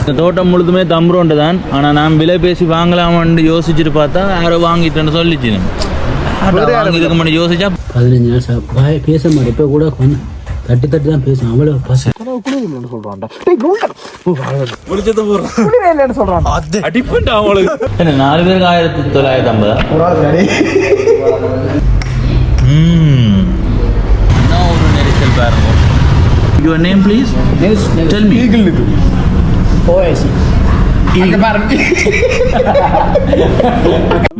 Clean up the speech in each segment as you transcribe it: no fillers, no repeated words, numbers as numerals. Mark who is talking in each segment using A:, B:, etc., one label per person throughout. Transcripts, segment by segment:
A: இந்த தோட்டம் முழுதுமே தம்புரோண்டு தான். ஆனால் நான் விலை பேசி வாங்கலாமான்னு யோசிச்சுட்டு பார்த்தா யாரோ வாங்கிட்டேன்னு சொல்லிச்சு. வாங்கிருக்க மாட்டேன் யோசிச்சா
B: 15 நாள் பேச மாட்டேன். இப்போ கூட கொஞ்சம் தட்டி தான் பேசும். அவ்வளோ பசங்க சொல்றான்டா
A: 4 பேருக்கு 1950. என்ன ஒரு நெரிசல் பாருங்க. Your name please? Tell me.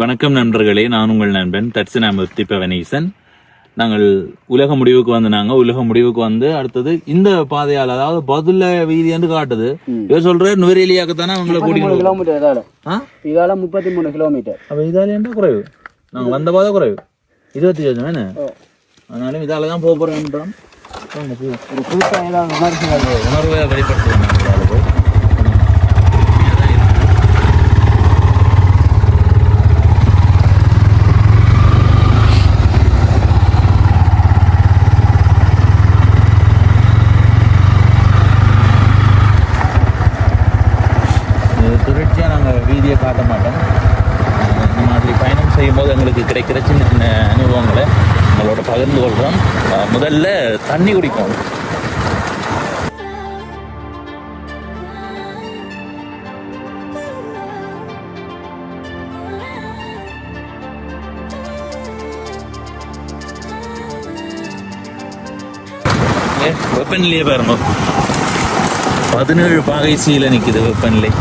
A: வணக்கம் நண்பர்களே, நான் உங்கள் நண்பன் தட்சிணாமூர்த்தி பவனீசன். நாங்கள் உலக முடிவுக்கு உலக முடிவுக்கு வந்து அடுத்தது இந்த பாதையால், அதாவது பதுல வீதி என்று காட்டுது. சொல்ற நுவரேலியாக்குத்தானே அவங்களை கூட்டிட்டு
B: கிலோமீட்டர் இதால 33 கிலோமீட்டர்.
A: அப்ப இதால என்ன குறைவு? நாங்க வந்த பாதை குறைவு 25 என்ன. அதனாலும் இதாலதான் போக போறோம்.
B: ஒரு புதுசா ஏதாவது
A: உணர்வை வெளிப்படுத்துவோம். தொடர்ச்சியாக நாங்கள் வீதியை காட்ட மாட்டோம். இந்த மாதிரி பயணம் செய்யும் போது எங்களுக்கு கிடைக்கிற சின்ன சின்ன அனுபவங்களை உங்களோட பகிர்ந்து கொள்கிறோம். முதல்ல தண்ணி குடிக்கும். வெப்பநிலையே பாருங்க, 17 பாகை சீல நிற்குது வெப்பநிலை.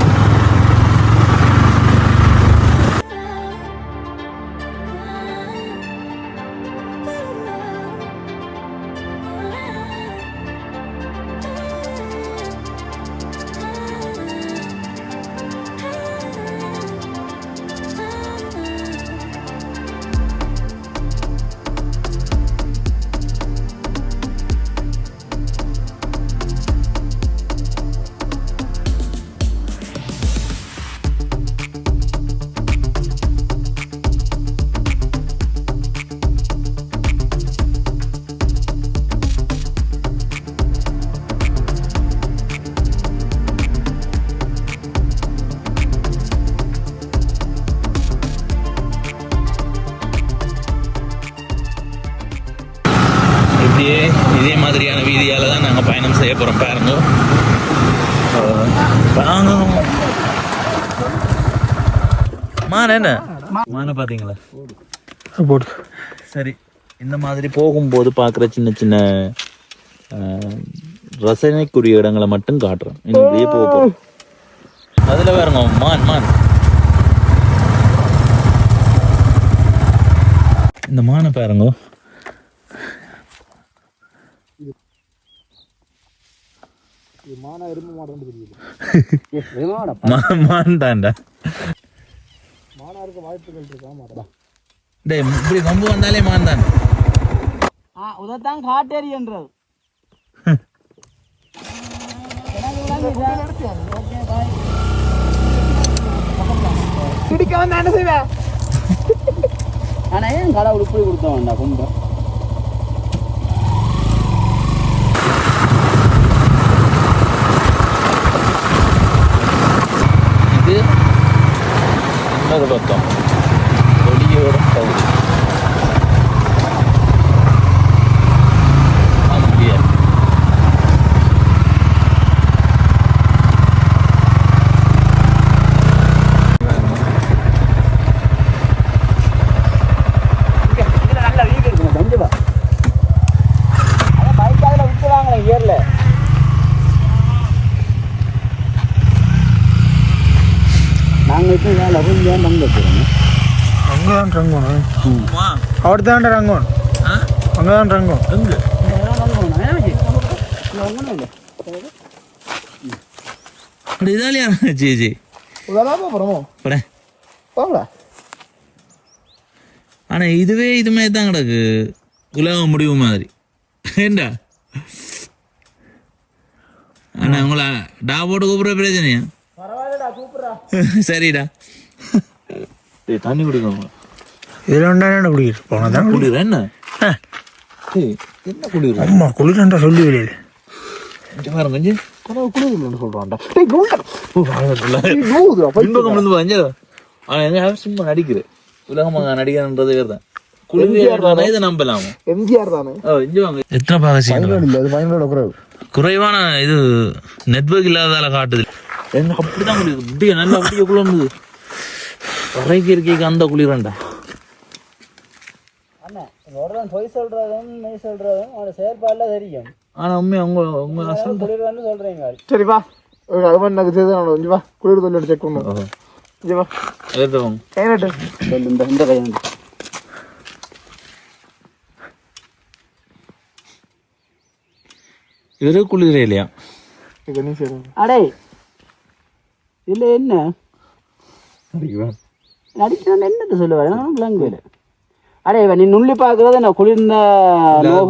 A: இதே மாதிரியான வீதியால தான் நாங்கள் பயணம் செய்ய போறோம். பாருங்க, என்ன மான பாத்தீங்களா? சரி, இந்த மாதிரி போகும்போது பார்க்குற சின்ன சின்ன ரசனைக்குரிய இடங்களை மட்டும் காட்டுறோம். இப்படியே போக போறோம். அதுல பாருங்க, மான் இந்த மானை பாருங்க. மான் தான்டா. இப்படி கொம்பு வந்தாலே மான் தான்.
B: உதத்தான் காட்டேரி என்றது. ஆனா ஏன் கடவுள் இப்படி கொடுத்தோம்டா கொம்பு?
A: இது இன்னொரு பக்கம் ஒளியோட பகுதி.
C: அவர்தான் ரங்கம், அங்கதான் ரங்கம்.
A: ஆனா இதுவே இதுமே தான் கிடக்கு உலக முடிவு மாதிரி. ஏண்டா ஆனா உங்களை டா போட்டு கூப்பிட பிரச்சனையா? சரிடா, தண்ணி குடிக்கணும்.
C: இதுல குடிக்கிட்டு போனதான்
A: குளிர். என்ன என்ன குளிர்?
C: அம்மா குளிர்ண்டா சொல்லி வெளியில
A: பாருங்க.
C: குளிர்லன்னு சொல்றான்டா
A: சும்மா நடிக்கிற உலகமாக நடிக்கிறன்றது வேறு தான் குளிர் இதை நம்பலாமா
C: எம்ஜிஆர் தானே
A: எத்தனை பாகசியம்
C: இல்ல அது பயங்களோட குறைவு
A: குறைவான இது நெட்வொர்க் இல்லாதால காட்டுது என்ன அப்படிதான் குளிர் முடிய நல்லா முடிய குளிர்ந்தது வரைக்கு இருக்கைக்கு அந்த குளிரண்டா
B: பொய் சொல்றதும் மெய் சொல்றதும் அவனோட செயற்பாடுல தெரியும்.
A: ஆனா உண்மை உங்க உங்க
B: குளிர்வான்னு சொல்றீங்க.
C: சரி வா அது மாதிரி எனக்கு தெரியுது இஞ்சி வா குளிர் தொழில் செக் பண்ணுவோம் இஞ்சி வா
A: ஏற்றவும்
C: கைநட்டு
B: இந்த கையாண்டு
A: இவரு குளிரே இல்லையா
C: நீ சரி
B: அடே இல்ல என்ன நடிக்கிறான் என்னது சொல்லுவாரு விளங்குவேன். அடே நீ நுள்ளி பாக்குறத நான் குளிர்ந்த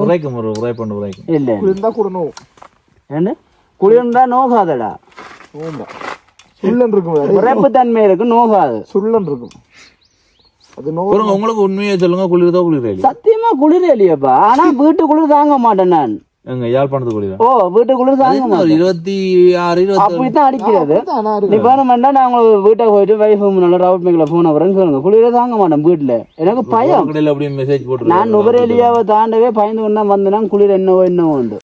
A: உரைக்கும் ஒரு உரை பண்ணு உரைக்கும்
B: இல்ல
C: குளிர்ந்தா கூட நோவும்
B: என்ன குளிர்ந்தா நோகாதடா
C: சுள்ளன் இருக்கும்
B: உரைப்பு தன்மை இருக்கு நோகாது
C: சுள்ளன் இருக்கும் அது நோ
A: உங்களுக்கு உண்மையை சொல்லுங்க குளிர்தா குளிரே
B: சத்தியமா குளிரே இல்லையாப்பா ஆனா வீட்டு குளிர் தாங்க மாட்டேன் நான்
A: எங்க யாழ்ப்பாணத்து குளிரா
B: ஓ வீட்டு குளிர் தாங்க மாட்டேன்
A: 26 27
B: அப்படித்தான் அடிக்கிறது நீ வேணுமெண்டா நான் வீட்டை போயிட்டு வைஃப் முன்னால ரவுட் மேக்ல போன அப்புறம் சொல்லுங்க குளிரே தாங்க மாட்டேன் வீட்டுல எனக்கு பயம்
A: அப்படியே மெசேஜ் போட்டு
B: நான் நுபரேலியாவை தாண்டவே பயந்து கொண்டா வந்தேன்னா குளிர் என்னவோ உண்டு.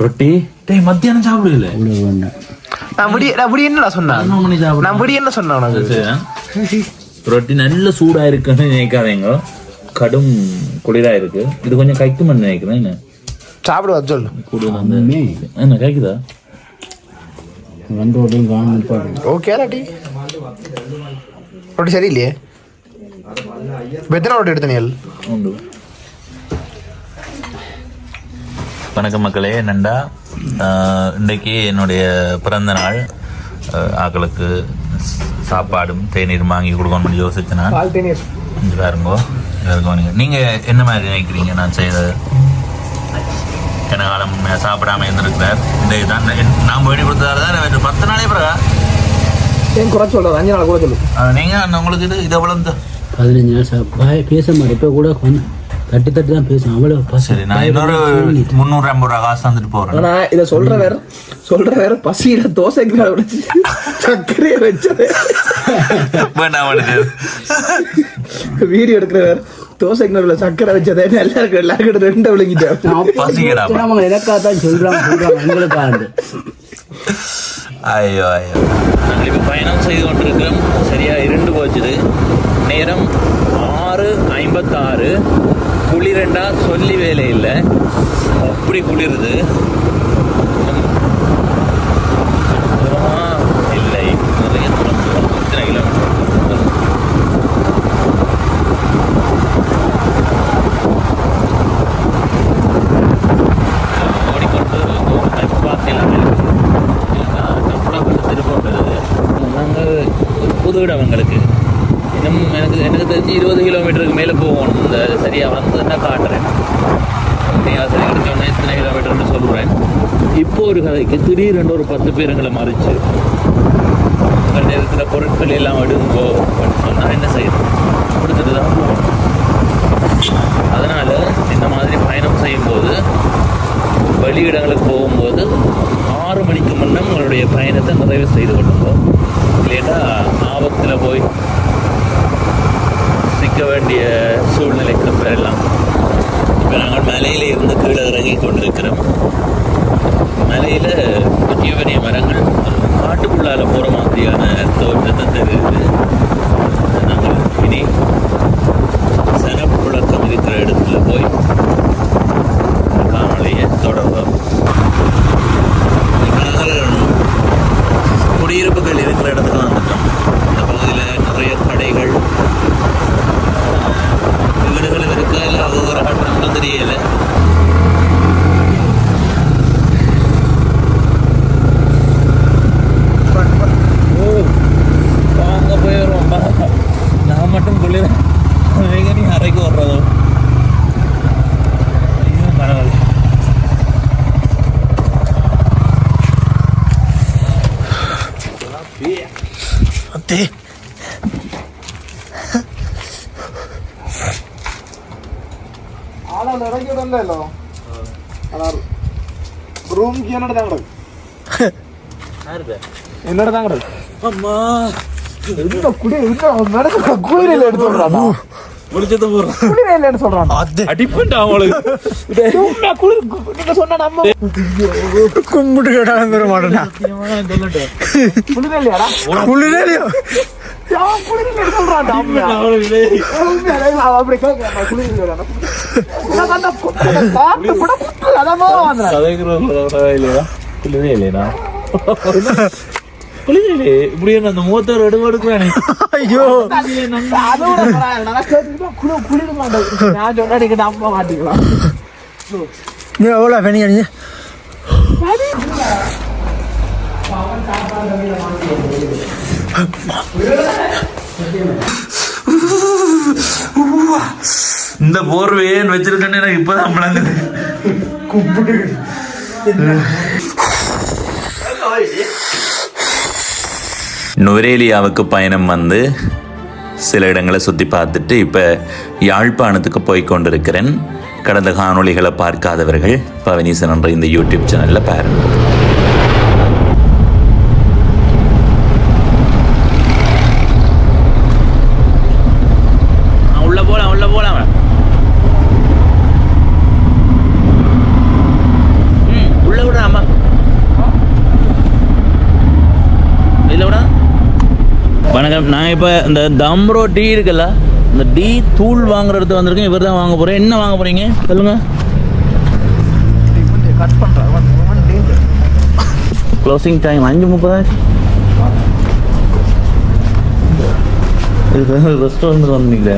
A: ரொட்டி டேய் மத்தியானம் சாப்பிடுல
C: நான் என்ன சொன்னேன் நான் என்ன சொன்னேன்
A: ரொட்டி நல்ல சூடா இருக்குன்னு நினைக்காதீங்க கடும் குளிரா இருக்கு இது கொஞ்சம் கைக்குமென்னு நினைக்கிறேன் என்ன
C: சாப்பிடுவா சொல்லு
A: கூடுதல் என்ன கைக்குதா
C: ஓகே ரொட்டி ரொட்டி சரியில்லையே எத்தனை ரொட்டி எடுத்தனியல்
A: உண்டு. வணக்கம் மக்களே என்னண்டா இன்றைக்கு என்னுடைய பிறந்த நாள் ஆக்களுக்கு சாப்பாடும் தேநீர் வாங்கி கொடுக்கணும்னு யோசிச்சேன் நான் இங்கே பாருங்கோ நீங்கள் என்ன மாதிரி நினைக்கிறீங்க நான் செய்தது என்ன காலம் சாப்பிடாம இருந்திருக்கிறார் இந்த இதுதான் நான் வேண்டி கொடுத்ததால தான் 10 நாளே பிறகா
C: குறைச்சு சொல்ல 5 நாள் கூட சொல்லு
A: நீங்கள் உங்களுக்கு இது எவ்வளோ
B: 15 நாள் பேச மாட்டேன் இப்போ கூட தட்டி தான் பேசும் அவ்வளவு.
A: சரி நான் இன்னொரு 350 ரூபா காசு தந்துட்டு போறேன்.
C: ஆனா இத சொல்ற வேற பசியில தோசைக்கு வச்சு சக்கரைய வச்சது வீடியோ எடுக்கிற வேற தோசைக்கு சக்கரை வச்சதே எல்லாருக்கும் 2 விளங்கிட்டேன்.
B: எனக்காதான் சொல்றாங்க எங்களுக்காக.
A: ஐயோ ஐயோ நாங்கள் இப்போ பயணம் செய்து கொண்டிருக்கிறோம். சரியா 2 போச்சுது. நேரம் 6:56. குளிரண்டா சொல்லி வேலை இல்லை, அப்படி குளிருது. இல்லை நிறைய தூரம் எத்தனை கிலோமீட்டர் ஓடிக்கொண்டு பார்த்தீங்கன்னா கப்பலாப்பட்டு திருப்போன்றது நாங்கள் புது இடம் எங்களுக்கு இன்னும் எனக்கு தெரிஞ்சு 20 கிலோமீட்டருக்கு மேலே போகணும். இந்த சரியாக வந்ததுன்னா காட்டுறேன். நீங்கள் சரி கிடைச்சோன்னே எத்தனை கிலோமீட்டர்னு சொல்கிறேன். இப்போ ஒரு கதைக்கு திடீரென்று ஒரு 10 பேர் எங்களை மறிச்சு உங்கள் நேரத்தில் பொருட்கள் எல்லாம் எடுங்கோ அப்படின்னு சொன்னால் என்ன செய்யணும்? கொடுத்துட்டு தான் போகணும். அதனால் இந்த மாதிரி பயணம் செய்யும்போது வெளியிடங்களுக்கு போகும்போது 6 மணிக்கு முன்னே உங்களுடைய பயணத்தை நிறைவு செய்து கொள்ளுங்க. இல்லைன்னா ஆபத்தில் போய் நிற்க வேண்டிய சூழ்நிலைக்கு பெறலாம். இப்போ நாங்கள் மலையில இருந்து கீழே இறங்கி கொண்டிருக்கிறோம். மலையில் பெரிய பெரிய மரங்கள் காட்டுக்குள்ளால போகிற மாதிரியான தோற்றத்தை தெரியுது. நாங்கள் இனி சனப்புழக்கம் இருக்கிற இடத்துல போய் காணொலியை தொடர்வோம். இப்போ நாங்கள் குடியிருப்புகள் இருக்கிற இடத்துக்கு வந்துட்டோம். இந்த பகுதியில் நிறைய கடைகள் வீடுகளும் இருக்கா இல்லை ஒவ்வொரு கட்டணங்களும் தெரியலை. அங்கே போய் வருவோம். நான் மட்டும் குளிர நீ அறைக்கு வர்றதோ ஐயோ பரவாயில்ல. அத்தே
C: ആളെ ഇറങ്ങി വിടണ്ടല്ലോ. റൂം എന്നോട് താങ്കൾ എന്നോട് താങ്കൾ
A: அம்மா
C: குளிரையில எடுத்து சொல்றான்.
A: முடிச்சத போறோம்.
C: குளிரையில எடுத்து சொல்றான்.
A: அடிப்பண்டா அவங்களுக்கு
C: நீங்க சொன்ன நம்ம
B: கும்பிட்டு கேட்டாலும் தர மாட்டேன்னா
C: குளிரையிலையாடா
B: குளிரையிலையோ
C: குளிரையில எடுத்து சொல்றான். அப்படி கேட்க குளிரையில
A: அந்த மூத்தர் எடுக்கிறானே. ஐயோ
C: குளிர மாட்டேன். நான் சொன்னா நம்ப மாட்டீங்களா?
B: நீ எவ்வளோ பெரிய
A: இந்த போர்வையேன்னு வச்சிருக்கேன்னு எனக்கு இப்பதான் விளங்குது.
C: கும்பிட்டு
A: நுவரேலியாவுக்கு பயணம் வந்து சில இடங்களை சுற்றி பார்த்துட்டு இப்போ யாழ்ப்பாணத்துக்கு போய் கொண்டிருக்கிறேன். கடந்த காணொளிகளை பார்க்காதவர்கள் பவனீசன் என்ற இந்த யூடியூப் சேனலில் பாருங்க. உள்ள போலாம் உள்ள விட ஆமா இல்லை விட. வணக்கம். நான் இப்போ இந்த தம்ரோ டீ இருக்குல்ல, இந்த டீ தூள் வாங்குற இடத்துல வந்திருக்கேன். இவர் தான் வாங்க போகிறேன். என்ன வாங்க போகிறீங்க சொல்லுங்க. Closing time 5:30. ரெஸ்டாரண்ட் வந்தீங்க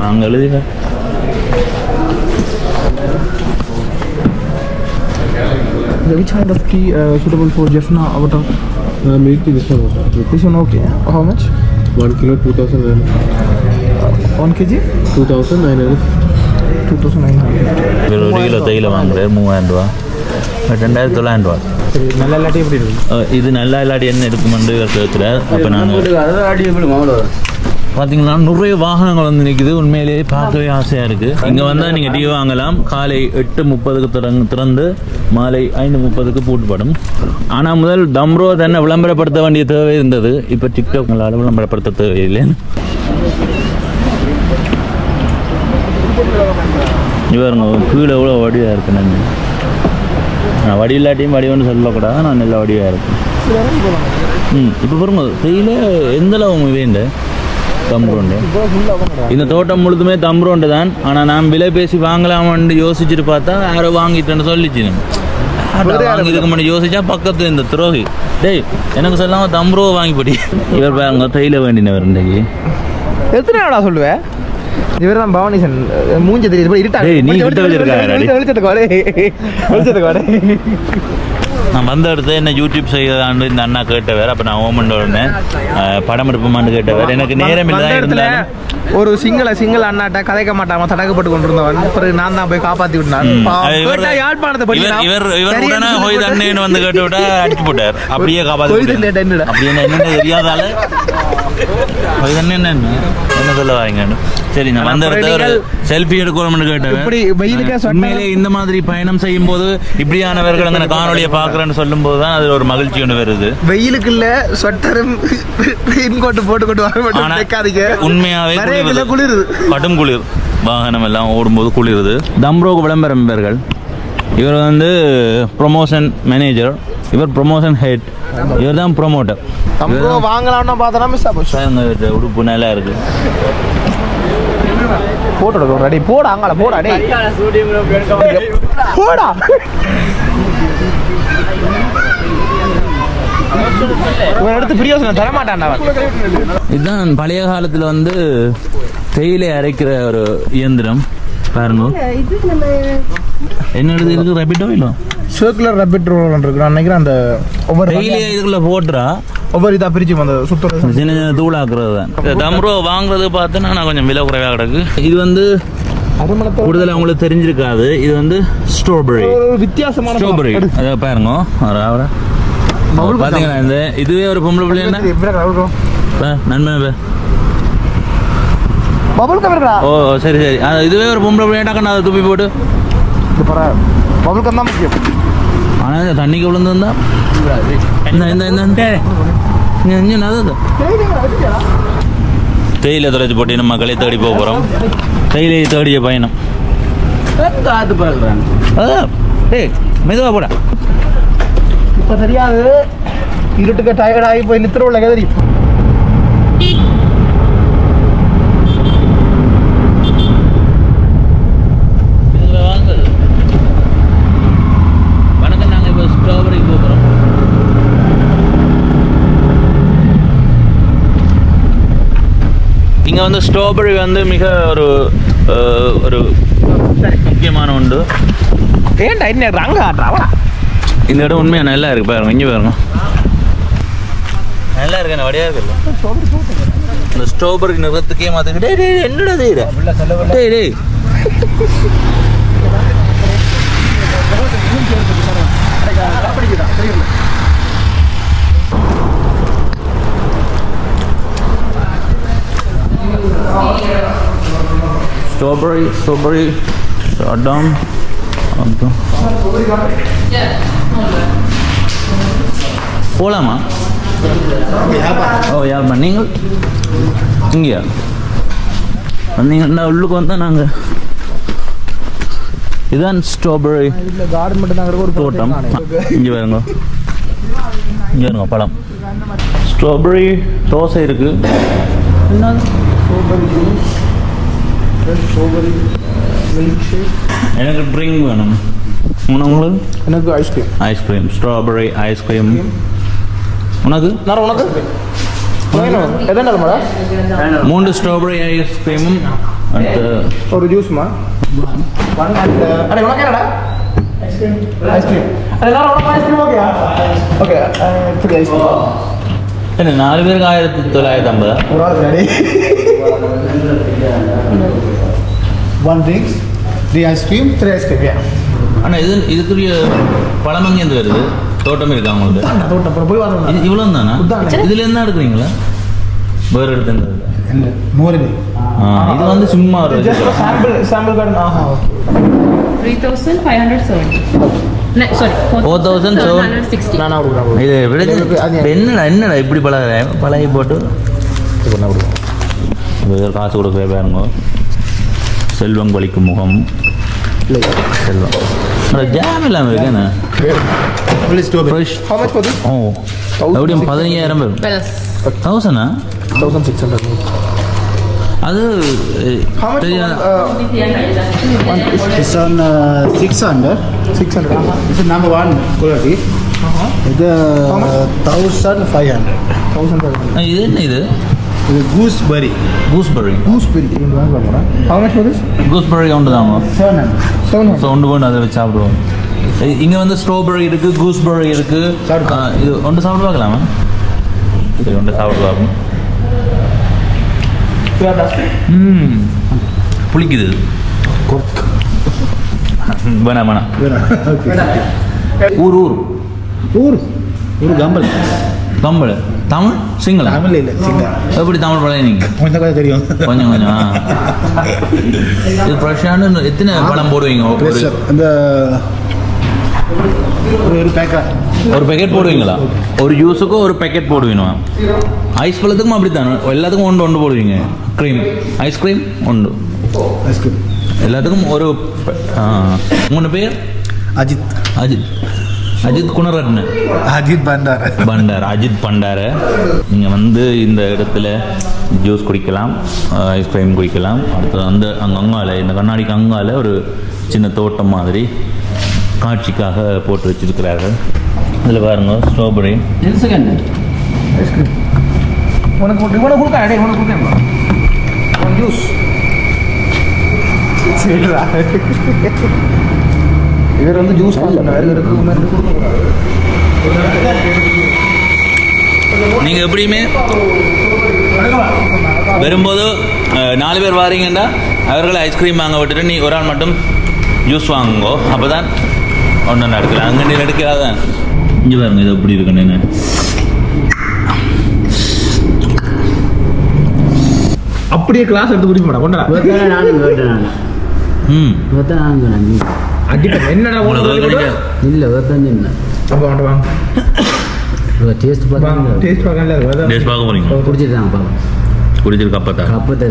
A: அங்கே எழுதிங்க.
C: Which kind of tea suitable for Jaffna avatar?
D: Milk tea, this one also.
C: This one okay. How much?
D: 1 kilo 2,900.
C: 1 kg?
D: 2,900.
C: 2,900.
A: இவர் 1 கிலோ தையில் வாங்குறாரு 3000 ரூபா. 2900 ரூபா.
C: நல்ல இல்லாட்டி எப்படி இருக்கு?
A: இது நல்லா இல்லாட்டி என்ன இருக்குமென்று இவர் கேட்குறார். அப்போ நாங்கள் பார்த்தீங்கன்னா நிறைய வாகனங்கள் வந்து நிற்குது. உண்மையிலேயே பார்க்கவே ஆசையாக இருக்குது. இங்கே வந்தால் நீங்கள் டீ வாங்கலாம். காலை 8:30 திறந்து மாலை 5:30 பூட்டுப்படும். ஆனால் முதல் தம்ரோ தன்னை விளம்பரப்படுத்த வேண்டிய தேவை இருந்தது. இப்போ டிக்டாக்களால் விளம்பரப்படுத்த தேவையில்லை. இவருங்க கீழே எவ்வளோ வடிவாக இருக்கு. நான் வடி இல்லாட்டியும் வடிவன்னு சொல்லக்கூடாது. நான் நல்ல வடிவாக இருக்கேன். இப்போ பாருங்க தேயில எந்த அளவு வேண்ட தம்ரோண்டு. இந்த தோட்டம் முழுதுமே தம்ரோண்டு தான். ஆனால் நான் விலை பேசி வாங்கலாமான்னு யோசிச்சுட்டு பார்த்தா யாரோ வாங்கிட்டேன்னு சொல்லிச்சு. வாங்கிருக்க மாட்டேன் யோசிச்சா பக்கத்து இந்த துரோகி டேய் எனக்கு சொல்லாம தம்ரோ வாங்கி போட்டி. இவர் பாருங்க தையில வேண்டினவர் இன்றைக்கு.
C: எத்தனை நாடா சொல்லுவேன்? இவர் தான் பவானிசன். மூஞ்சி தெரியுது இருட்டா.
A: நீ கிட்ட
C: வெளிச்சத்துக்கு வாடே.
A: நான் வந்த இடத்துல என்ன யூடியூப் செய்யலான்னு இந்த அண்ணா கேட்டவர். அப்போ நான் ஓமன் உடனே படம் எடுப்போமான்னு கேட்டவர். எனக்கு நேரம் இல்லை இருந்தாலும்
C: ஒரு சிங்கள அண்ணாட்ட கதைக்க மாட்டாம தடக்கப்பட்டு கொண்டிருந்தவன். பிறகு நான் தான் போய் காப்பாத்தி விட்டேன். யாழ்ப்பாணத்தை பற்றி
A: இவர் உடனே ஹோய் தண்ணேன்னு வந்து கேட்டு விட்டா அடிச்சு போட்டார். அப்படியே காப்பாத்தி அப்படியே என்ன தெரியாதால ஹோய் தண்ணே என்ன சொல்ல வாங்க. சரி நான் வந்த இடத்துல ஒரு செல்ஃபி எடுக்கணும்னு கேட்டேன்.
C: இப்படி வெயிலுக்கே
A: உண்மையிலே இந்த மாதிரி பயணம் செய்யும் போது இப்படியானவர்கள் அந்த காணொலியை பாக்குறேன்னு சொல்லும் போதுதான் அது ஒரு மகிழ்ச்சி ஒன்று வருது.
C: வெயிலுக்கு இல்ல ஸ்வெட்டரும் ரெயின்கோட் போட்டுக்கொண்டு வர மாட்டோம் வைக்காதீங்க.
A: உண்மையாவே
C: குளிருது,
A: கடும் குளிர். வாகனம் எல்லாம் ஓடும்போது குளிருது. தம்ரோக் விளம்பரம் இவர்கள். இவர் வந்து ப்ரொமோஷன் மேனேஜர், இவர் ப்ரொமோஷன் ஹெட், இவர் தான் ப்ரொமோட்டர்.
C: வாங்கலாம்னா பார்த்தா மிஸ் ஆச்சு.
A: உடுப்பு நல்லா இருக்கு.
C: போட்டோ ரெடி போடா, அங்கால போடா டேய் போடா. எடுத்து பிரியோசனம் தர மாட்டான்டா.
A: இதுதான் பழைய காலத்துல வந்து தேயிலை அரைக்கிற ஒரு இயந்திரம். பாருங்க என்ன இருக்கு, ரேபிட்டோ இல்ல
C: சர்க்குலர் ரேபிட் ரோல் இருக்கு. நான் நினைக்கிறேன் அந்த ஒவ்வொரு
A: தேயிலை இதுக்குள்ள போட்டுறா
C: ஒவ்வொரு இதா பிரிச்சு அந்த சுத்தம்
A: சின்ன சின்ன தூளாக்குறது தான். தம்ரோ வாங்குறது பார்த்தா நான் கொஞ்சம் விலை குறைவாக கிடக்கு. இது வந்து கூடுதல் அவங்களுக்கு தெரிஞ்சிருக்காது. இது வந்து ஸ்ட்ராபெரி,
C: வித்தியாசமான
A: ஸ்ட்ராபெரி. அதை பாருங்க பாத்தீங்களா, இந்த இதுவே ஒரு பொம்பளை பிள்ளை நண்பன். ஓ சரி சரி, இதுவே ஒரு பொம்பளை பிள்ளையாட்டாக்கா அதை துப்பி போட்டு
C: பபுள் கம் தான் முக்கியம்.
A: ஆனால் இந்த தண்ணிக்கு விழுந்துருந்தா தேயிலை தொலைச்சி போட்டு நம்ம மக்களை தேடி போக போகிறோம். தேயிலையை தேடிய பயணம். மெதுவாக போட
C: இப்போ தெரியாது. இருட்டுக்கு டயர்ட் ஆகி போய் நித்திரவுள்ள கதறி.
A: வணக்கம், நாங்கள் இப்போ ஸ்ட்ராபெரிக்கு போகிறோம். இங்கே வந்து ஸ்ட்ராபெரி வந்து மிக ஒரு ஒரு முக்கியமான ஒன்று.
C: ஏன்டா என்ன ரங்க ஆட்றாவா?
A: இந்த இடம் உண்மையாக நல்லா இருக்கு. பாருங்க, இங்கே பாருங்க, நல்லா இருக்கு. என்ன வடியாக இருக்குல்ல இந்த ஸ்ட்ராபெரி நிறத்துக்கே மாற்றிக்கிட்டே. என்னடா செய்யற? டேய் டேய் ஸ்ட்ராபெரி அடம் போகலாமா? ஓ யாருமா நீங்கள் இங்கேயா வந்தீங்கன்னா உள்ளுக்கு வந்தால் நாங்கள் இதுதான் ஸ்ட்ராபெரி
C: கார்டன் மட்டும் தான் ஒரு
A: தோட்டம். இங்கே பாருங்க, இங்கே பாருங்க பழம். ஸ்ட்ராபெரி தோசை இருக்கு. எனக்கு ட்ரிங்க் வேணும். உங்களுக்கு?
C: எனக்கு ஐஸ்கிரீம்.
A: Ice cream, strawberry ice cream. உனக்கு?
C: உனக்கு எதனா
A: 3 ஸ்ட்ராபெரி ஐஸ்கிரீமும்
C: ஒரு ஜூஸ்மா. அட உனக்கு என்னடா ஐஸ்கிரீம்? ஐஸ்கிரீம் எல்லாரும் உனக்கு ஐஸ்கிரீம் ஓகேயா? Okay free ice cream.
A: என்ன 4 பேருக்கு 1950?
C: ஒரு ஆள் ready. 1 drink, 3 ice cream, 3 ice cream.
A: அண்ணா இதுக்குரிய பழம் எங்கேருந்து வருது? தோட்டம் இருக்கா உங்களுக்கு?
C: தோட்டம் போய் வாங்க.
A: இது இவ்வளோ தானா? இதுல என்ன எடுக்கிறீங்களா? வேறு எடுத்து இது வந்து சும்மா ஒரு
C: சாம்பிள் கார்டு. ஆஹா ஓகே.
E: 3570. Sorry, 4760.
C: நானா கொடுக்குறேன்.
A: இது என்னடா இப்படி பழகி போட்டு காசு கொடுக்க பாருங்க. செல்வம் கொளிக்கும் முகம். செல்வம் ஜாம் இல்லாமல் இருக்கேண்ணா. ஓ எப்படியும் 15,000 வரும். 1000
C: 1600.
A: அது
F: It's on 600.
C: 600.
F: It's number 1 quality. It's 1500.
C: 1500.
A: இது என்ன இது?
F: It's gooseberry.
A: கூஸ்பெர்ரி.
C: How much for this?
A: கூஸ்பெர்ரி ஒன்று தாங்க.
F: 700.
C: 700.
A: ஸோ ஒன்று வேணும், அதை வச்சு சாப்பிடுவோம். இங்கே வந்து ஸ்ட்ராபெரி இருக்கு, கூஸ்பெர்ரி இருக்கு. இது ஒன்று சாப்பிட்டு பார்க்கலாமா? சரி, ஒன்று சாப்பிட்டு பார்ப்போம். புளிக்குது. வேணாம். ஊர்
F: Uru gambal.
A: கம்பல் தமிழ் சிங்களா?
F: தமிழ் இல்லை சிங்களம்.
A: எப்படி தமிழ் பழகினீங்க?
F: கொஞ்சம் தெரியும்.
A: கொஞ்சம் இது ஃப்ரெஷ்ஷான எத்தனை பழம் போடுவீங்க?
F: அந்த ஒரு பேக்கெட்
A: ஒரு பேக்கெட் போடுவீங்களா? ஒரு ஜூஸுக்கு ஒரு பேக்கெட் போடுவீங்களா? ஐஸ் பழத்துக்கும் அப்படித்தானே? எல்லாத்துக்கும் ஒன்று போடுவீங்க? க்ரீம் ஐஸ்கிரீம் ஒன்று
F: ஐஸ்கிரீம்
A: எல்லாத்துக்கும் ஒரு. உங்களோட பேர்?
F: அஜித்.
A: அஜித் குணரட்ன.
F: அஜித் பண்டார்.
A: அஜித் பண்டார. நீங்கள் வந்து இந்த இடத்துல ஜூஸ் குடிக்கலாம், ஐஸ்கிரீம் குடிக்கலாம். அடுத்து அந்த அங்கால இந்த கண்ணாடிக்கு அங்கால ஒரு சின்ன தோட்டம் மாதிரி காட்சிக்காக போட்டு வச்சிருக்கிறார்கள். இதில் பாருங்க ஸ்ட்ராபெரி
C: ஐஸ்கிரீம் உனக்கு கொடுக்க ஜூஸ் இவர் வந்து ஜூஸ்
A: நீங்கள் எப்படியுமே வரும்போது 4 பேர் வாரீங்கன்னா அவர்களை ஐஸ்கிரீம் வாங்க விட்டுட்டு நீ ஒரு ஆள் மட்டும் ஜூஸ் வாங்குங்கோ. அப்போ தான் ஒன்று எடுக்கலாம். அங்கே நீர் எடுக்காதான். இங்கே பாருங்க இது எப்படி இருக்குன்னு.
C: அப்படியே கிளாஸ் எடுத்து குடிக்க மாட்டேன். கொண்டா என்னடா
B: இல்ல வாங்க டேஸ்ட்
A: பார்க்க போறீங்க?
B: குடிச்சிருக்காங்க
A: குடிச்சிருக்க
B: அப்பத்தை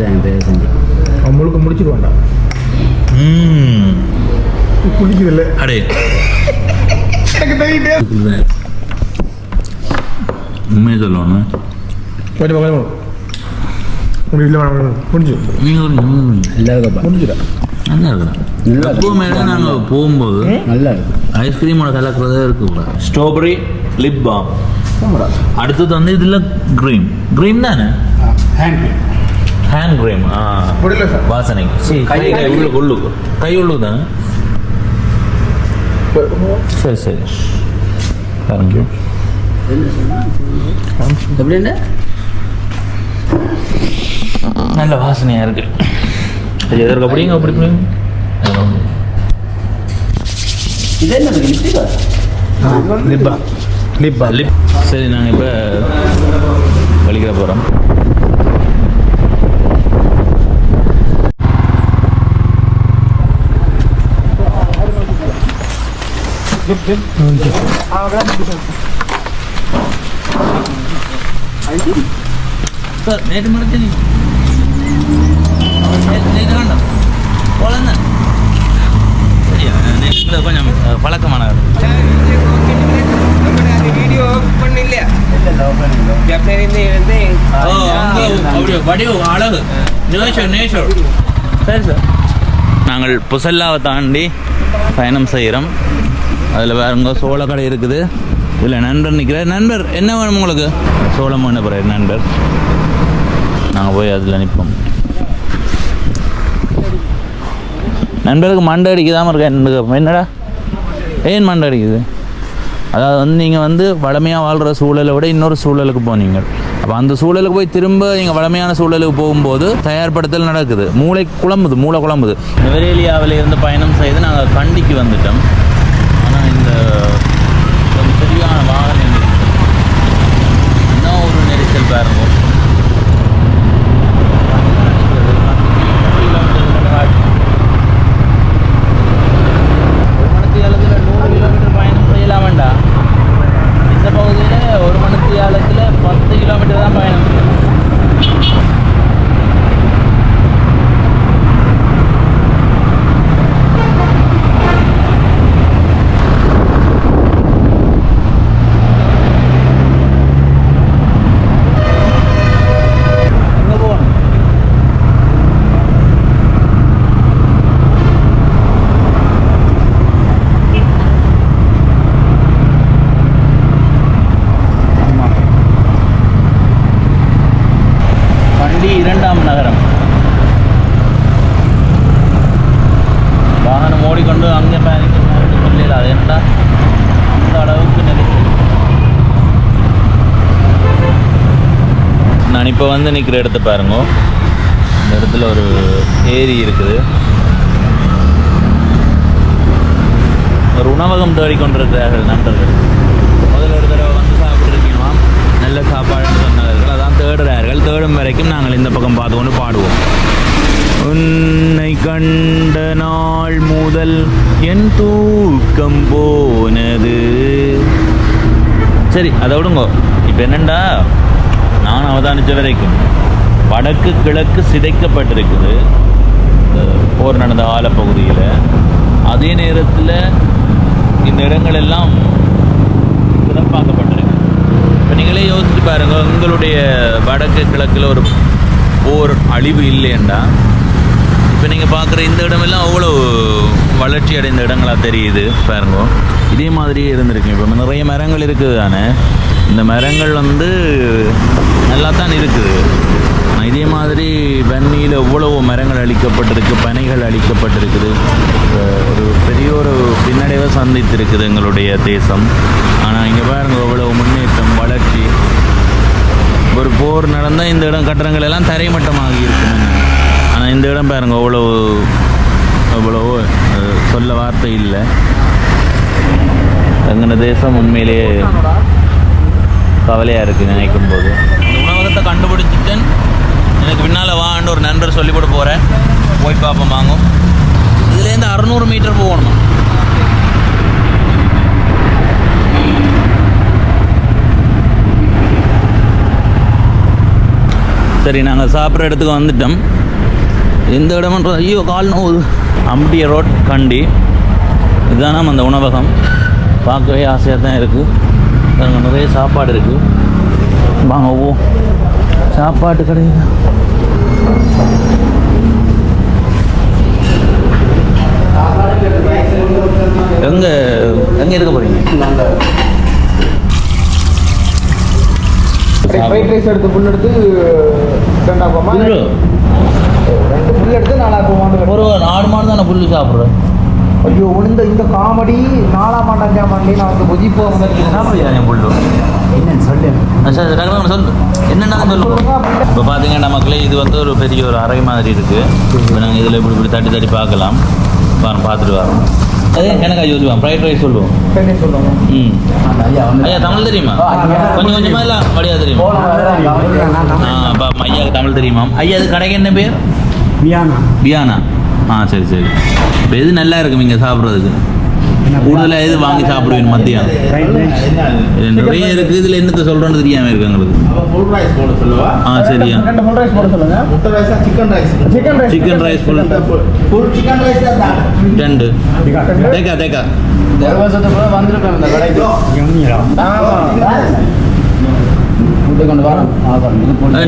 B: செஞ்சு
C: முழுக்க முடிச்சிருவாண்டா. குடிக்கிறதில்ல
A: அடே உண்மையை சொல்லணும். நாங்கள் போகும்போது ஐஸ்கிரீமோட கலக்கிறதே இருக்கக்கூடாது. Strawberry lip balm. அடுத்தது வந்து இதில் க்ரீம் தானே? Hand cream. வாசனை உள்ளுக்கு கை உள்ளுக்கு தானே? சரி பாருங்க. நல்ல வாசனையாக இருக்கு. எதற்கு அப்படிங்க அப்படி லிப். சரி நாங்கள் இப்போ வலிக்கிற போகிறோம். சார் நேற்று மறைச்சு நேற்று வேண்டாம் போலந்தான் கொஞ்சம் பழக்கமானவர்.
C: வீடியோ பண்ணலையா?
A: வடிவு அழகு நேச்சர். சரி சார். நாங்கள் புசல்லாவை தாண்டி பயணம் செய்கிறோம். அதில் வேறுங்க சோள கடை இருக்குது. இதில் நண்பர் நிற்கிறார். நண்பர் என்ன வேணும் உங்களுக்கு? சோளம் என்ன போகிறார் நண்பர். நாங்கள் போய் அதில் நிற்போம். நண்பருக்கு மண்டை அடிக்குதாமல் இருக்கா? என்னடா ஏன் மண்டை அடிக்குது? அதாவது வந்து நீங்கள் வந்து வளமையாக வாழ்கிற சூழலை விட இன்னொரு சூழலுக்கு போனீங்க. அப்போ அந்த சூழலுக்கு போய் திரும்ப நீங்கள் வளமையான சூழலுக்கு போகும்போது தயார்படுத்தல் நடக்குது. மூளை குழம்புது. நுவரேலியாவில் இருந்து பயணம் செய்து நாங்கள் கண்டிக்கு வந்துட்டோம். ஆனால் இந்த சரியான வாகன நெரிசல், இன்னும் ஒரு நெரிசல் பாருங்க. ஒரு மணித்தியாலத்தில் 100 கிலோமீட்டர் பயணம் செய்யலாம் வேண்டாம். இந்த பகுதியில் ஒரு மணித்தியாலத்தில் 10 கிலோமீட்டர் தான் பயணம் செய்யலாம். இரண்டாம் நகரம். வாகனம் ஓடிக்கொண்டு அங்கே சொல்லல. அது என்னடா அந்த அளவுக்கு நெரிசல். நான் இப்போ வந்து நிற்கிற இடத்த பாருங்க. இந்த இடத்துல ஒரு ஏரி இருக்குது. ஒரு உணவகம் தேடிக்கொண்டிருக்கிறார்கள் நண்பர்கள். முதல்ல ஒரு தடவை வந்து சாப்பிட்ருக்கீங்களா? நல்ல சாப்பாடு தேடும் வரைக்கும் நாங்கள் இந்த பக்கம் பார்த்து கொண்டு பாடுவோம். உன்னை கண்ட நாள் முதல் என் தூக்கம் போனது. சரி, அதை விடுங்கோ. இப்போ என்னண்டா, நான் அவதானித்த வரைக்கும் வடக்கு கிழக்கு சிதைக்கப்பட்டிருக்குது போர் நடந்த காலப்பகுதியில். அதே நேரத்தில் இந்த இடங்கள் எல்லாம் சிறப்பாக்கப்பட்டிருக்கு. இப்போ நீங்களே யோசிச்சு பாருங்கள், உங்களுடைய வடக்கு கிழக்கில் ஒரு போர் அழிவு இல்லையண்டா இப்போ நீங்கள் பார்க்குற இந்த இடமெல்லாம் அவ்வளோ வளர்ச்சி அடைந்த இடங்களாக தெரியுது பாருங்க. இதே மாதிரியே இருந்திருக்கு. இப்போ நிறைய மரங்கள் இருக்குது தானே, இந்த மரங்கள் வந்து நல்லா தான் இருக்குது. இதே மாதிரி வன்னியில் எவ்வளவு மரங்கள் அழிக்கப்பட்டிருக்கு, பனைகள் அழிக்கப்பட்டிருக்குது. ஒரு பெரிய ஒரு பின்னடைவை சந்தித்திருக்குது எங்களுடைய தேசம். ஆனால் இங்கே பாருங்க எவ்வளவு முன்னேற்றம், வளர்ச்சி. ஒரு போர் நடந்தால் இந்த இடம் கட்டடங்கள் எல்லாம் தரைமட்டமாகி இருக்குதுங்க. ஆனால் இந்த இடம் பாருங்க எவ்வளவோ சொல்ல வார்த்தை இல்லை. எங்கள் தேசம் உண்மையிலேயே கவலையாக இருக்குது நினைக்கும் போது. இந்த உணவகத்தை கண்டுபிடிச்சிட்டேன். எனக்கு பின்னால் வான்னு ஒரு நண்பர் சொல்லி போட்டு போகிறேன். போய் பார்ப்போம் வாங்கும். இதுலேருந்து 600 மீட்டர் போகணுமா? சரி, நாங்கள் சாப்பிட்ற இடத்துக்கு வந்துட்டோம். எந்த இடம்ன்ற ஐயோ கால் நோவுது. அம்பிய ரோட், கண்டி. இதுதான் நம்ம அந்த உணவகம். பார்க்கவே ஆசையாக தான் இருக்குது. நிறைய சாப்பாடு இருக்குது. வாங்க, சாப்பாட்டு கடை. எங்கே இருக்க போகிறீங்க?
C: ஃப்ரைட் ரைஸ் எடுத்து ஃபுல் எடுத்து 2 ஆகுமா? 2 ஃபுல் எடுத்து 4 ஆகுமா?
A: ஒரு 4 மாடு தானே புல்லு சாப்பிட்றேன்.
C: ஐயோ, இந்த காமெடி 4ஆம் ஆண்டு 5ஆம் ஆண்டு நான் வந்து புதிப்பு
A: சாப்பிடுறேன் புல்லு.
C: என்னன்னு சொல்லு.
A: சொல்லு என்னென்ன சொல்லுவோம். இப்போ பார்த்தீங்கன்னா மக்களே, இது வந்து ஒரு பெரிய ஒரு அறை மாதிரி இருக்குது. இப்போ நாங்கள் இதில் இப்படி தட்டி பார்க்கலாம். பார்த்துட்டு வரோம். அதே எனக்கு யோசிப்போம். ஃப்ரைட் ரைஸ் சொல்லுவோம். ஐயா தமிழ் தெரியுமா? கொஞ்சம் கொஞ்சமாக இல்லை வழியாக தெரியுமா? அப்போ ஐயாவுக்கு தமிழ் தெரியுமா? ஐயா அது கடைக்கு என்ன பேர்? பியானா. சரி. இப்போ எது நல்லா இருக்கும் இங்கே சாப்பிட்றதுக்கு? கூடுதலாக எது வாங்கி சாப்பிடுவீங்க மத்தியம்? நிறைய இருக்குது. இதில் என்னத்தை சொல்கிறோன்னு தெரியாமல் இருக்கு எங்களுக்கு. சரியா, chicken rice full 2 Tek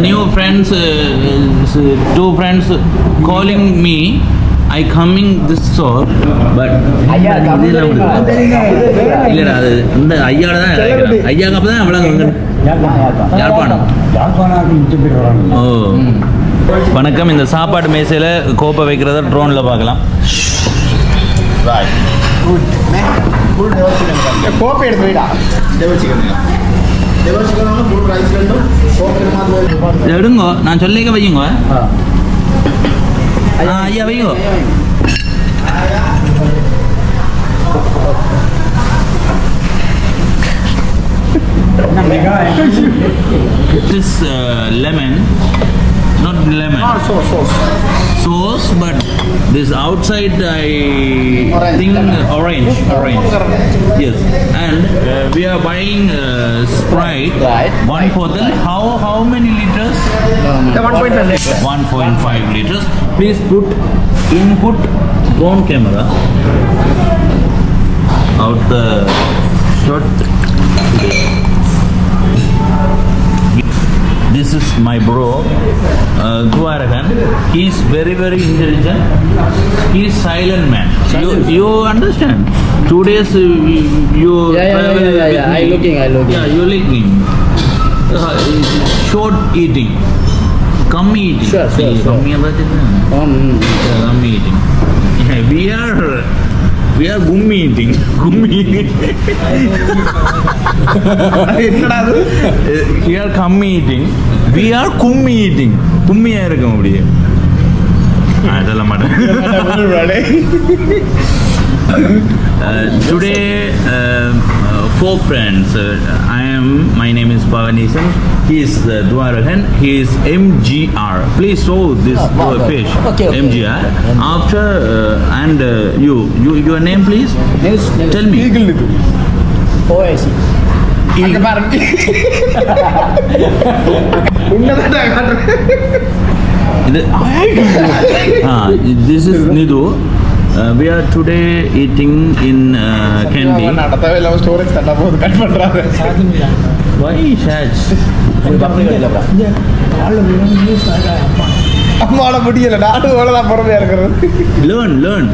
A: new friends, 2 friends calling me. I coming this shop, but இல்லடா, அது இந்த ஐயாட தான் கேட்குறேன். ஐயாக்கு அப்போ தான் அவ்வளோ யாழ்ப்பாணம். ஓ, வணக்கம். இந்த சாப்பாடு மேசையில் கோப்பை வைக்கிறத ட்ரோனில் பார்க்கலாம்.
F: கோப்பை எடுத்து போயிடா.
A: எடுங்கோ, நான் சொல்லிக்க வையுங்க. ஐயா வையோ. This lemon, not lemon. Sauce, but this outside I think orange. Yes, and we are buying Sprite. 1 bottle. How many liters? 1.5 liters. Please put input drone camera out the shot. This is my bro, Guaragan. He is very intelligent. He is silent man. You understand? 2 days you travel with me.
B: I looking.
A: Yeah, you looking. Short eating. Come eating.
B: Sure.
A: Come eating. We are gummi eating.
C: என்னடா அது?
A: We are kummi eating. We are kummi eating. கும்மியா இருக்கும் அப்படியே. அதெல்லாம் மாட்டேன். Today 4 friends. My name is Pavanison. He is Dwarahan. He is MGR. Please show this fish.
B: Okay.
A: MGR. After your name, please. Tell me.
B: OIC.
A: This is Nidu. We are today eating in Kandy. Why Shaj? Learn.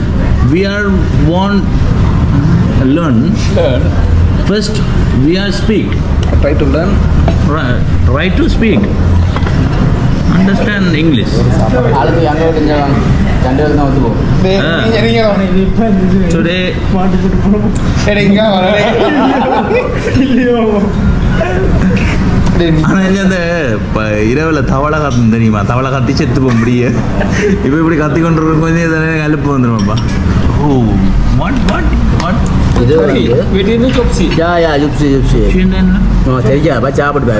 A: We are learn. First, we are speak.
C: Try to learn.
A: Try to speak. Understand English.
B: ஆளுக்கு அங்கே கொஞ்சம் சண்டை தான் வந்து போகும்.
A: Today. ஆனா இந்த இரவுல தவளை காத்து தெரியுமா? தவளை கத்தி செத்து போக முடியும். இப்ப இப்படி கத்தி கொண்டு இருக்கும் கொஞ்சம் அலுப்பு வந்துருமாப்பா. ஓ வாட்
B: இது வீட்டில் ஜுப்சி. யா ஜுப்சி. தெரியா சாப்பிடுவா.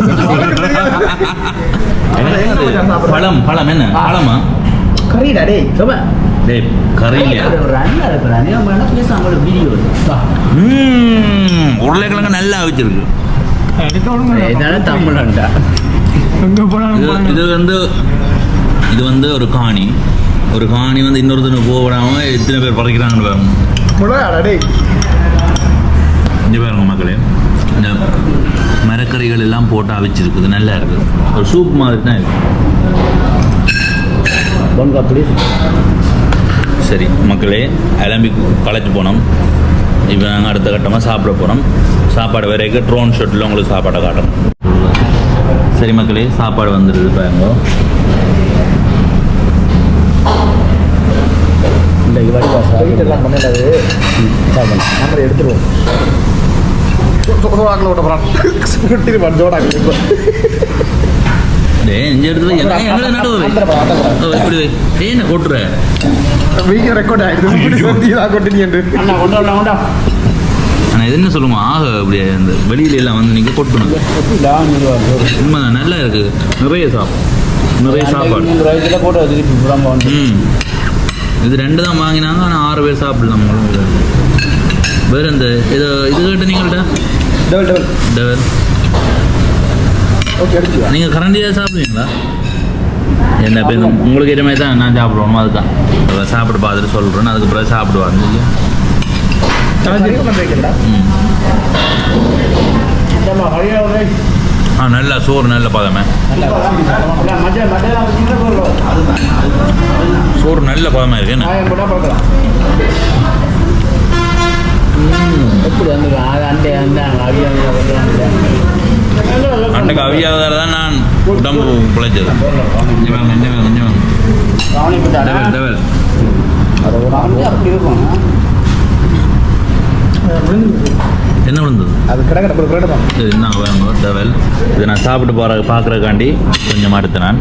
A: பழம் என்ன பழமா?
B: கறிடா டேய் சும்மா
A: டேய் கறி இல்லையா? உருளைக்கிழங்கு நல்லா வச்சிருக்கு.
B: தமிழ்டா
A: இது வந்து ஒரு காணி வந்து இன்னொருத்தனை போடாம எத்தனை பேர் பறக்கிறாங்கன்னு பாருங்க. இங்க பாருங்க மக்களே, இந்த மரக்கறிகள் எல்லாம் போட்டு அவிச்சிருக்குது, நல்லா இருக்குது. ஒரு சூப் மாதிரி தான் இருக்கு. சரி மக்களே, அலம்பி களைச்சி போனோம். இப்போ நாங்கள் அடுத்த கட்டமாக சாப்பிட போகிறோம். சாப்பாடு வரைக்கும் ட்ரோன் ஷாட்டில் உங்களுக்கு சாப்பாடை காட்டணும். சரி மக்களே, சாப்பாடு வந்துடுது பாருங்க.
C: எடுத்துருவோம்.
A: இந்த இடத்துல இப்படி என்ன கொட்டுற
C: ரெக்கார்ட் ஆயிடுது.
A: ஆனால் இது என்ன சொல்லுங்க, ஆக அப்படியே அந்த வெளியில எல்லாம் வந்து நீங்கள் கொட்டணும். உண்மைதான், நல்லா இருக்குது. நிறைய சாப்பாடு. இது 2 தான் வாங்கினாங்க, ஆனால் 6 பேர் சாப்பிடலாம். வேறு இந்த இது கேட்டு நீங்கள்ட்ட டெவல் நீங்கள் கரண்டியாக சாப்பிடுவீங்களா? என்ன இப்போ உங்களுக்கு ஏற்ற மாதிரி தான் நான் சாப்பிடுவோம். அதுதான் சாப்பிட்டு பார்த்துட்டு சொல்கிறேன். அதுக்கு பிறகு சாப்பிடுவாங்க இல்லையா? நல்லா சோறு நல்ல பதமே. சோறு நல்ல பதமா இருக்கு. என்ன அன்றைக்கு அவியாவதால தான் நான் உடம்பு பிழைச்சது. என்ன விழுந்தது?
C: அது
A: சரி, என்ன வேணும் டவல். இதை நான் சாப்பிட்டு பார்க்குறக்காண்டி கொஞ்சம் அடுத்து நான்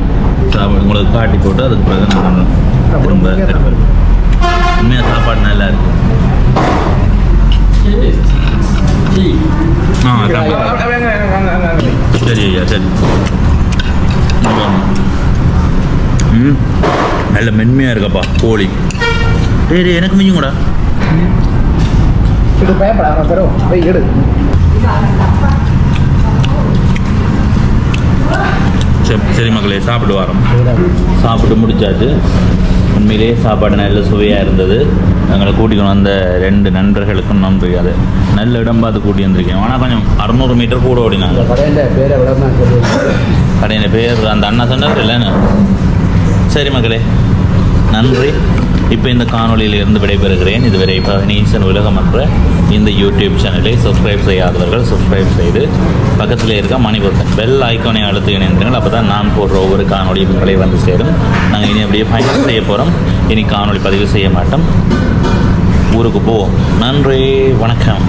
A: உங்களுக்கு காட்டி போட்டு அதுக்கு பிறகு நான் திரும்ப உண்மையாக சாப்பாடு நல்லா இருக்கு. சரி ஐயா, சரி. நல்ல மென்மையாக இருக்கப்பா கோழி. சரி, எனக்கு மிஞ்சும் கூட. சரி மக்களே, சாப்பிட்டு வரோம். சாப்பிட்டு முடிச்சாச்சு. உண்மையிலே சாப்பாடு நல்ல சுவையாக இருந்தது. எங்களை கூட்டிக்கணும் அந்த 2 நண்பர்களுக்கும் நன்றி. அது நல்ல இடம் பார்த்து கூட்டி வந்திருக்கேன். ஆனால் கொஞ்சம் 600 மீட்டர் கூட ஓடினாங்க. கடையின் பேர் அந்த அண்ணா சொன்னார் இல்லைன்னு. சரி மக்களே, நன்றி. இப்போ இந்த காணொலியில் இருந்து விடைபெறுகிறேன். இதுவரை பவனீசன் உலகம் என்ற இந்த யூடியூப் சேனலை சப்ஸ்கிரைப் செய்யாதவர்கள் சப்ஸ்கிரைப் செய்து பக்கத்தில் இருக்க மணி பட்டன் பெல் ஐக்கானை அழுத்தி இணைந்திருங்கள். அப்போ தான் நான் போடுற ஒவ்வொரு காணொலியும் உங்களை வந்து சேரும். நாங்கள் இனி அப்படியே பயணம் செய்ய போகிறோம். இனி காணொலி பதிவு செய்ய மாட்டோம். ஊருக்கு போவோம். நன்றி, வணக்கம்.